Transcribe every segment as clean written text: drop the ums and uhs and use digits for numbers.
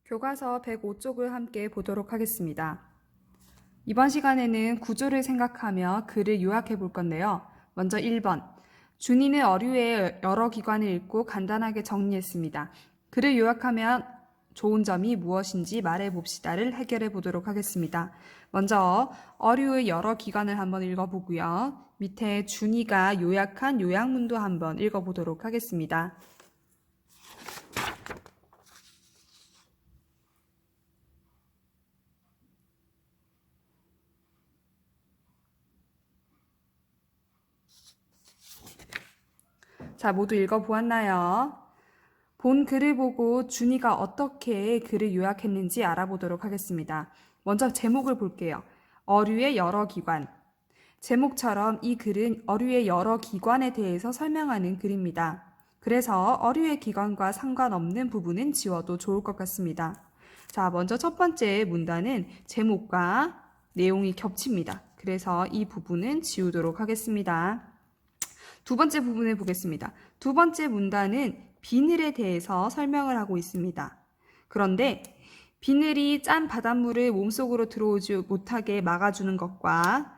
교과서 105쪽을 함께 보도록 하겠습니다. 이번 시간에는 구조를 생각하며 글을 요약해 볼 건데요. 먼저 1번. 준이는 어류의 여러 기관을 읽고 간단하게 정리했습니다. 글을 요약하면 좋은 점이 무엇인지 말해 봅시다를 해결해 보도록 하겠습니다. 먼저 어류의 여러 기관을 한번 읽어보고요. 밑에 준이가 요약한 요약문도 한번 읽어보도록 하겠습니다. 자, 모두 읽어보았나요? 본 글을 보고 준이가 어떻게 글을 요약했는지 알아보도록 하겠습니다. 먼저 제목을 볼게요. 어류의 여러 기관. 제목처럼 이 글은 어류의 여러 기관에 대해서 설명하는 글입니다. 그래서 어류의 기관과 상관없는 부분은 지워도 좋을 것 같습니다. 자, 먼저 첫 번째 문단은 제목과 내용이 겹칩니다. 그래서 이 부분은 지우도록 하겠습니다. 두 번째 부분을 보겠습니다. 두 번째 문단은 비늘에 대해서 설명을 하고 있습니다. 그런데 비늘이 짠 바닷물을 몸속으로 들어오지 못하게 막아주는 것과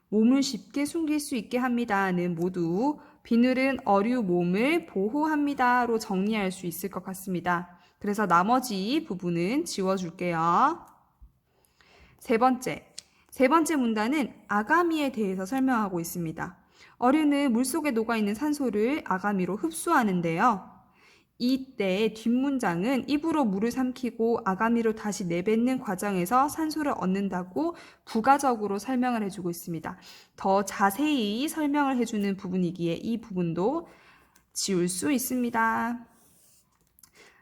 몸을 쉽게 숨길 수 있게 합니다는 모두 비늘은 어류 몸을 보호합니다로 정리할 수 있을 것 같습니다. 그래서 나머지 부분은 지워줄게요. 세 번째 문단은 아가미에 대해서 설명하고 있습니다. 어류는 물속에 녹아있는 산소를 아가미로 흡수하는데요. 이때 뒷문장은 입으로 물을 삼키고 아가미로 다시 내뱉는 과정에서 산소를 얻는다고 부가적으로 설명을 해주고 있습니다. 더 자세히 설명을 해주는 부분이기에 이 부분도 지울 수 있습니다.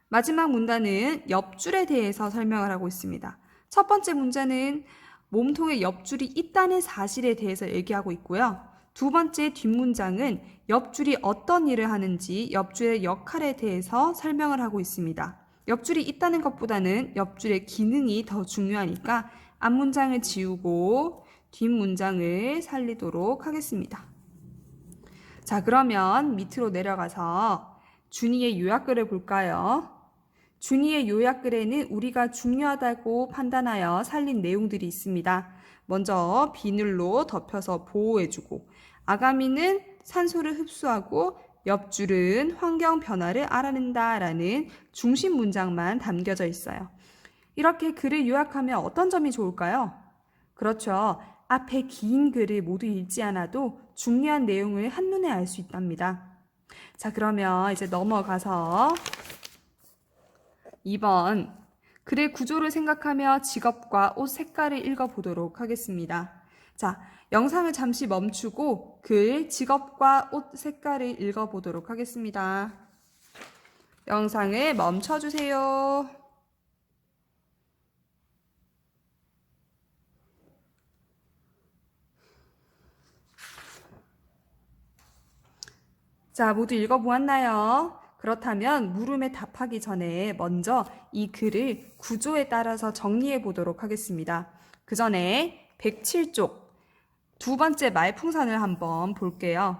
마지막 문단은 옆줄에 대해서 설명을 하고 있습니다. 첫 번째 문장은 몸통에 옆줄이 있다는 사실에 대해서 얘기하고 있고요. 두 번째 뒷문장은 옆줄이 어떤 일을 하는지 옆줄의 역할에 대해서 설명을 하고 있습니다. 옆줄이 있다는 것보다는 옆줄의 기능이 더 중요하니까 앞문장을 지우고 뒷문장을 살리도록 하겠습니다. 자, 그러면 밑으로 내려가서 준이의 요약글을 볼까요? 준이의 요약글에는 우리가 중요하다고 판단하여 살린 내용들이 있습니다. 먼저 비늘로 덮여서 보호해주고 아가미는 산소를 흡수하고 옆줄은 환경 변화를 알아낸다라는 중심 문장만 담겨져 있어요. 이렇게 글을 요약하면 어떤 점이 좋을까요? 그렇죠. 앞에 긴 글을 모두 읽지 않아도 중요한 내용을 한눈에 알 수 있답니다. 자, 그러면 이제 넘어가서 2번 글의 구조를 생각하며 직업과 옷 색깔을 읽어보도록 하겠습니다. 자, 영상을 잠시 멈추고 글, 직업과 옷 색깔을 읽어보도록 하겠습니다. 영상을 멈춰주세요. 자, 모두 읽어보았나요? 그렇다면 물음에 답하기 전에 먼저 이 글을 구조에 따라서 정리해 보도록 하겠습니다. 그 전에 107쪽 두 번째 말풍선을 한번 볼게요.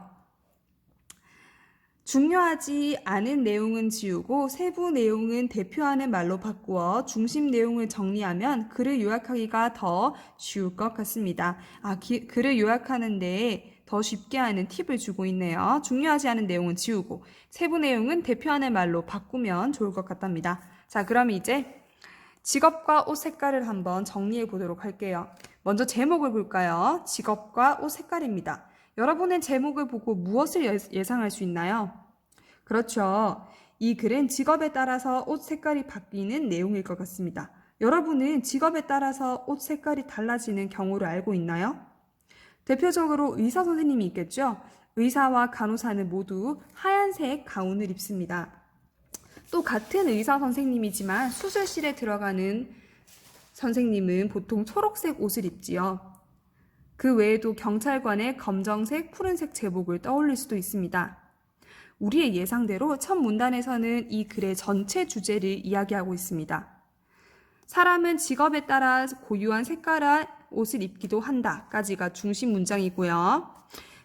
중요하지 않은 내용은 지우고 세부 내용은 대표하는 말로 바꾸어 중심 내용을 정리하면 글을 요약하기가 더 쉬울 것 같습니다. 글을 요약하는데 더 쉽게 하는 팁을 주고 있네요. 중요하지 않은 내용은 지우고 세부 내용은 대표하는 말로 바꾸면 좋을 것 같답니다. 자, 그럼 이제 직업과 옷 색깔을 한번 정리해 보도록 할게요. 먼저 제목을 볼까요? 직업과 옷 색깔입니다. 여러분은 제목을 보고 무엇을 예상할 수 있나요? 그렇죠. 이 글은 직업에 따라서 옷 색깔이 바뀌는 내용일 것 같습니다. 여러분은 직업에 따라서 옷 색깔이 달라지는 경우를 알고 있나요? 대표적으로 의사 선생님이 있겠죠? 의사와 간호사는 모두 하얀색 가운을 입습니다. 또 같은 의사 선생님이지만 수술실에 들어가는 선생님은 보통 초록색 옷을 입지요. 그 외에도 경찰관의 검정색, 푸른색 제복을 떠올릴 수도 있습니다. 우리의 예상대로 첫 문단에서는 이 글의 전체 주제를 이야기하고 있습니다. 사람은 직업에 따라 고유한 색깔의 옷을 입기도 한다까지가 중심 문장이고요.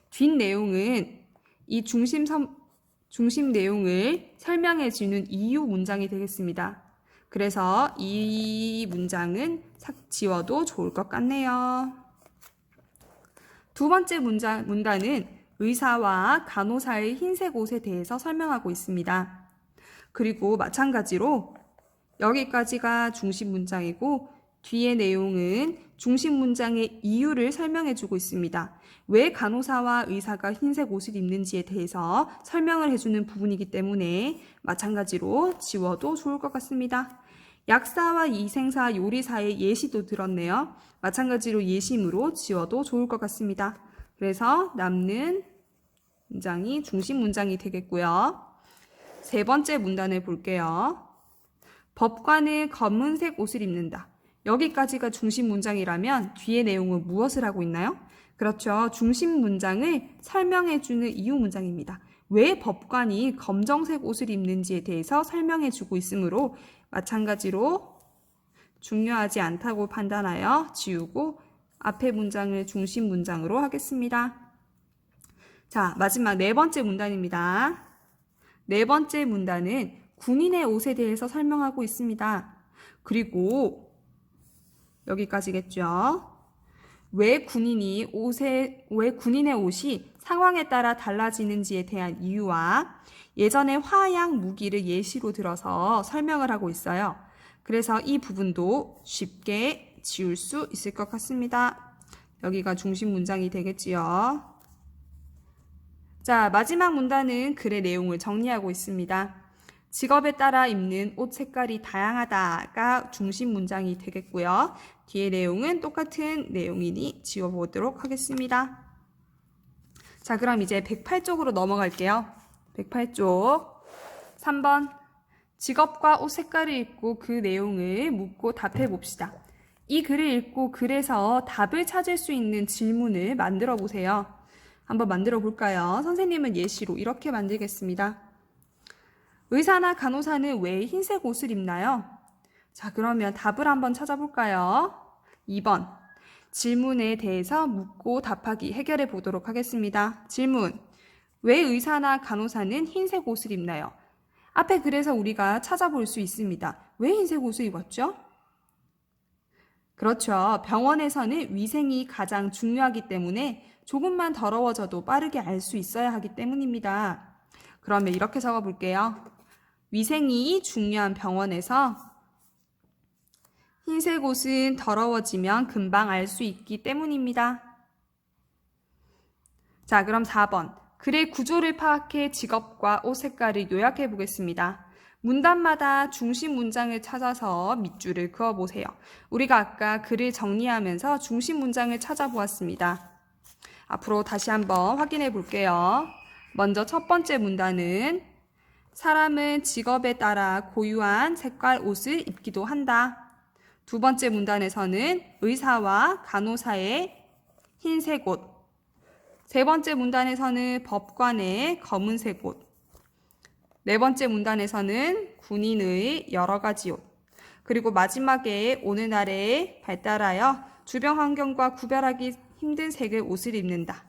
뒷내용은 이 중심 내용을 설명해 주는 이유 문장이 되겠습니다. 그래서 이 문장은 지워도 좋을 것 같네요. 두 번째 문단은 의사와 간호사의 흰색 옷에 대해서 설명하고 있습니다. 그리고 마찬가지로 여기까지가 중심 문장이고 뒤의 내용은 중심 문장의 이유를 설명해 주고 있습니다. 왜 간호사와 의사가 흰색 옷을 입는지에 대해서 설명을 해주는 부분이기 때문에 마찬가지로 지워도 좋을 것 같습니다. 약사와 위생사, 요리사의 예시도 들었네요. 마찬가지로 예시므로 지워도 좋을 것 같습니다. 그래서 남는 문장이 중심 문장이 되겠고요. 세 번째 문단을 볼게요. 법관은 검은색 옷을 입는다. 여기까지가 중심 문장이라면 뒤의 내용은 무엇을 하고 있나요? 그렇죠. 중심 문장을 설명해주는 이유 문장입니다. 왜 법관이 검정색 옷을 입는지에 대해서 설명해주고 있으므로 마찬가지로 중요하지 않다고 판단하여 지우고 앞의 문장을 중심 문장으로 하겠습니다. 자, 마지막 네 번째 문단입니다. 네 번째 문단은 군인의 옷에 대해서 설명하고 있습니다. 그리고 여기까지겠죠. 왜 군인의 옷이 상황에 따라 달라지는지에 대한 이유와 예전의 화약 무기를 예시로 들어서 설명을 하고 있어요. 그래서 이 부분도 쉽게 지울 수 있을 것 같습니다. 여기가 중심 문장이 되겠지요. 자, 마지막 문단은 글의 내용을 정리하고 있습니다. 직업에 따라 입는 옷 색깔이 다양하다가 중심 문장이 되겠고요. 뒤의 내용은 똑같은 내용이니 지워보도록 하겠습니다. 자, 그럼 이제 108쪽으로 넘어갈게요. 108쪽 3번 직업과 옷 색깔을 읽고 그 내용을 묻고 답해 봅시다. 이 글을 읽고 글에서 답을 찾을 수 있는 질문을 만들어 보세요. 한번 만들어 볼까요? 선생님은 예시로 이렇게 만들겠습니다. 의사나 간호사는 왜 흰색 옷을 입나요? 자, 그러면 답을 한번 찾아볼까요? 2번 질문에 대해서 묻고 답하기 해결해 보도록 하겠습니다. 질문 왜 의사나 간호사는 흰색 옷을 입나요? 앞에 글에서 우리가 찾아볼 수 있습니다. 왜 흰색 옷을 입었죠? 그렇죠. 병원에서는 위생이 가장 중요하기 때문에 조금만 더러워져도 빠르게 알 수 있어야 하기 때문입니다. 그러면 이렇게 적어볼게요. 위생이 중요한 병원에서 흰색 옷은 더러워지면 금방 알 수 있기 때문입니다. 자, 그럼 4번. 글의 구조를 파악해 직업과 옷 색깔을 요약해 보겠습니다. 문단마다 중심 문장을 찾아서 밑줄을 그어보세요. 우리가 아까 글을 정리하면서 중심 문장을 찾아보았습니다. 앞으로 다시 한번 확인해 볼게요. 먼저 첫 번째 문단은 사람은 직업에 따라 고유한 색깔 옷을 입기도 한다. 두 번째 문단에서는 의사와 간호사의 흰색 옷. 세 번째 문단에서는 법관의 검은색 옷. 네 번째 문단에서는 군인의 여러 가지 옷. 그리고 마지막에 오늘날에 발달하여 주변 환경과 구별하기 힘든 색의 옷을 입는다.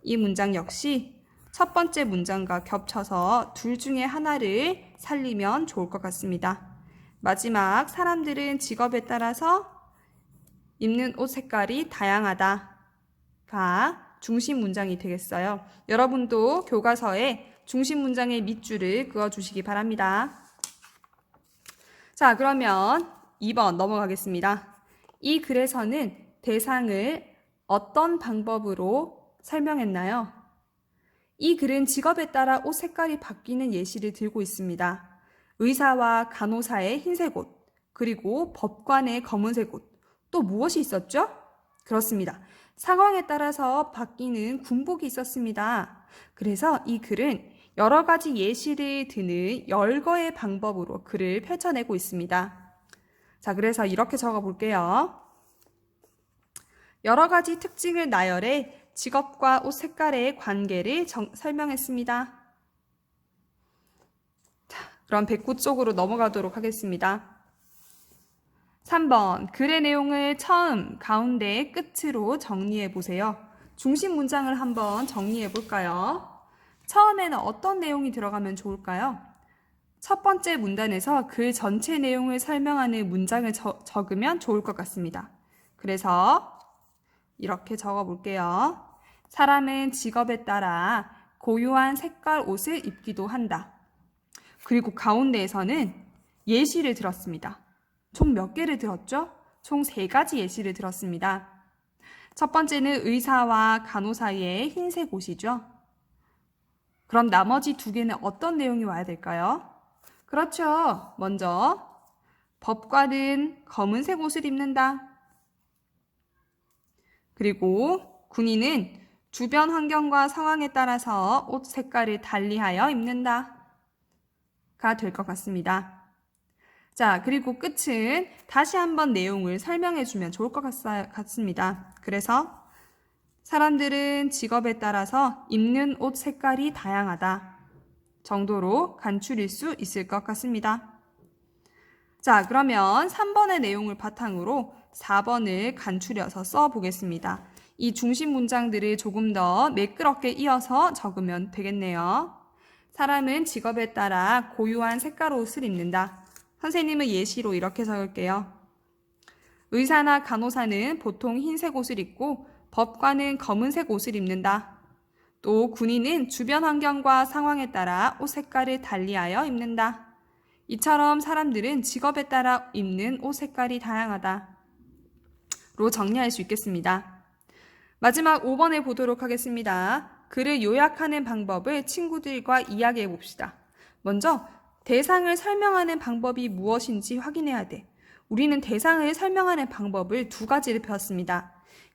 이 문장 역시 첫 번째 문장과 겹쳐서 둘 중에 하나를 살리면 좋을 것 같습니다. 마지막 사람들은 직업에 따라서 입는 옷 색깔이 다양하다가 중심 문장이 되겠어요. 여러분도 교과서에 중심 문장의 밑줄을 그어주시기 바랍니다. 자, 그러면 2번 넘어가겠습니다. 이 글에서는 대상을 어떤 방법으로 설명했나요? 이 글은 직업에 따라 옷 색깔이 바뀌는 예시를 들고 있습니다. 의사와 간호사의 흰색 옷, 그리고 법관의 검은색 옷. 또 무엇이 있었죠? 그렇습니다. 상황에 따라서 바뀌는 군복이 있었습니다. 그래서 이 글은 여러 가지 예시를 드는 열거의 방법으로 글을 펼쳐내고 있습니다. 자, 그래서 이렇게 적어볼게요. 여러 가지 특징을 나열해 직업과 옷 색깔의 관계를 설명했습니다. 자, 그럼 109쪽으로 넘어가도록 하겠습니다. 3번, 글의 내용을 처음, 가운데, 끝으로 정리해 보세요. 중심 문장을 한번 정리해 볼까요? 처음에는 어떤 내용이 들어가면 좋을까요? 첫 번째 문단에서 글 전체 내용을 설명하는 문장을 적으면 좋을 것 같습니다. 그래서 이렇게 적어 볼게요. 사람은 직업에 따라 고유한 색깔 옷을 입기도 한다. 그리고 가운데에서는 예시를 들었습니다. 총 몇 개를 들었죠? 총 3가지 예시를 들었습니다. 첫 번째는 의사와 간호사의 흰색 옷이죠. 그럼 나머지 2개는 어떤 내용이 와야 될까요? 그렇죠. 먼저 법관은 검은색 옷을 입는다. 그리고 군인은 주변 환경과 상황에 따라서 옷 색깔을 달리하여 입는다. 가 될 것 같습니다. 자, 그리고 끝은 다시 한번 내용을 설명해 주면 좋을 것 같습니다. 그래서 사람들은 직업에 따라서 입는 옷 색깔이 다양하다 정도로 간추릴 수 있을 것 같습니다. 자, 그러면 3번의 내용을 바탕으로 4번을 간추려서 써보겠습니다. 이 중심 문장들을 조금 더 매끄럽게 이어서 적으면 되겠네요. 사람은 직업에 따라 고유한 색깔 옷을 입는다. 선생님은 예시로 이렇게 적을게요. 의사나 간호사는 보통 흰색 옷을 입고 법관은 검은색 옷을 입는다. 또 군인은 주변 환경과 상황에 따라 옷 색깔을 달리하여 입는다. 이처럼 사람들은 직업에 따라 입는 옷 색깔이 다양하다. 로 정리할 수 있겠습니다. 마지막 5번에 보도록 하겠습니다. 글을 요약하는 방법을 친구들과 이야기해 봅시다. 먼저 대상을 설명하는 방법이 무엇인지 확인해야 돼. 우리는 대상을 설명하는 방법을 2가지를 배웠습니다.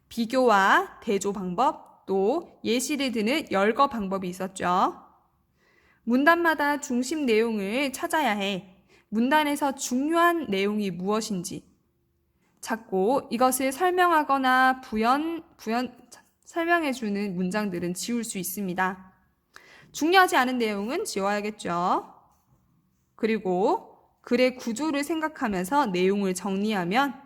비교와 대조 방법, 또 예시를 드는 열거 방법이 있었죠. 문단마다 중심 내용을 찾아야 해. 문단에서 중요한 내용이 무엇인지 찾고 이것을 설명하거나 설명해주는 문장들은 지울 수 있습니다. 중요하지 않은 내용은 지워야겠죠. 그리고 글의 구조를 생각하면서 내용을 정리하면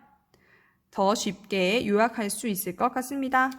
더 쉽게 요약할 수 있을 것 같습니다.